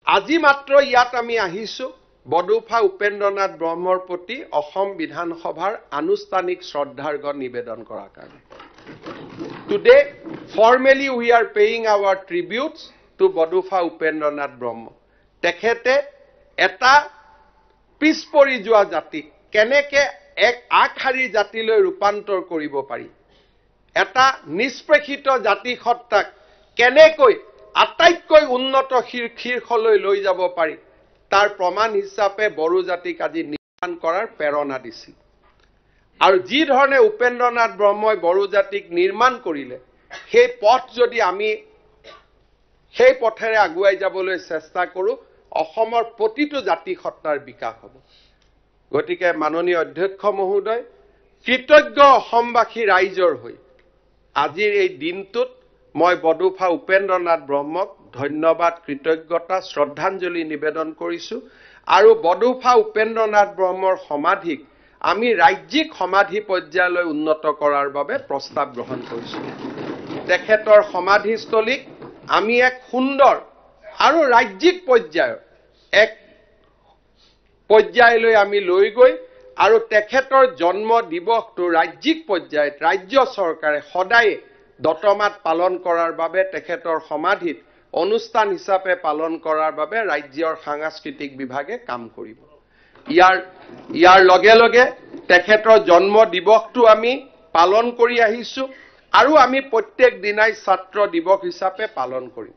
আজি মাত্ৰ ইয়াত আমি আহিছো বডুফা উপেন্দ্ৰনাথ ব্ৰহ্মৰ প্ৰতি অসম বিধানসভাৰ আনুষ্ঠানিক শ্ৰদ্ধাৰ্ঘ নিবেদন কৰাৰ কাৰণে Today formally we are paying our tributes to Bodofa Upendranath ব্ৰহ্ম তেখেতে এটা পিছপৰি যোৱা জাতি কেনেকে এক আগশাৰীৰ জাতিলৈ ৰূপান্তৰ কৰিব পাৰি এটা নিষ্প্ৰেক্ষিত জাতি সত্তাক কেনেকৈ আটাইতকৈ উন্নত শীৰ্ষলৈ লৈ যাব পাৰি তাৰ প্ৰমাণ হিচাপে বড়ো জাতিক আজি নিৰ্মাণ কৰাৰ প্ৰেৰণা দিছিল আৰু যি ধৰণে উপেন্দ্ৰনাথ ব্ৰহ্মই বড়ো জাতিক নিৰ্মাণ কৰিলে সেই পথ যদি আমি সেই পথেৰে আগুৱাই যাবলৈ চেষ্টা কৰো অসমৰ প্ৰতিটো জাতি সত্তাৰ বিকাশ হ'ব গতিকে মাননীয় অধ্যক্ষ মহোদয় কৃতজ্ঞ অসমবাসী ৰাইজৰ হৈ আজিৰ এই দিনটোত মই বডুফা উপেন্দ্ৰনাথ ব্ৰহ্মক ধন্যবাদ কৃতজ্ঞতা শ্ৰদ্ধাঞ্জলি নিবেদন কৰিছো আৰু বডুফা উপেন্দ্ৰনাথ ব্ৰহ্মৰ সমাধিক আমি ৰাজ্যিক সমাধি পৰ্যায়লৈ উন্নত কৰাৰ বাবে প্ৰস্তাৱ গ্ৰহণ কৰিছো তেখেতৰ সমাধিস্থলীক আমি এক সুন্দৰ আৰু ৰাজ্যিক পৰ্যায়ৰ এক পৰ্যায়লৈ আমি লৈ গৈ আৰু তেখেতৰ জন্ম দিৱসটো ৰাজ্যিক পৰ্যায়ত ৰাজ্য চৰকাৰে সদায় দতমাত পালন কৰাৰ বাবে তেখেতৰ সমাধিত অনুষ্ঠান হিচাপে পালন কৰাৰ বাবে ৰাজ্যৰ সাংস্কৃতিক বিভাগে কাম কৰিব ইয়াৰ লগে লগে তেখেতৰ জন্ম দিৱসটো আমি পালন কৰি আহিছো আৰু আমি প্ৰত্যেক দিনাই ছাত্ৰ দিৱস হিচাপে পালন কৰিম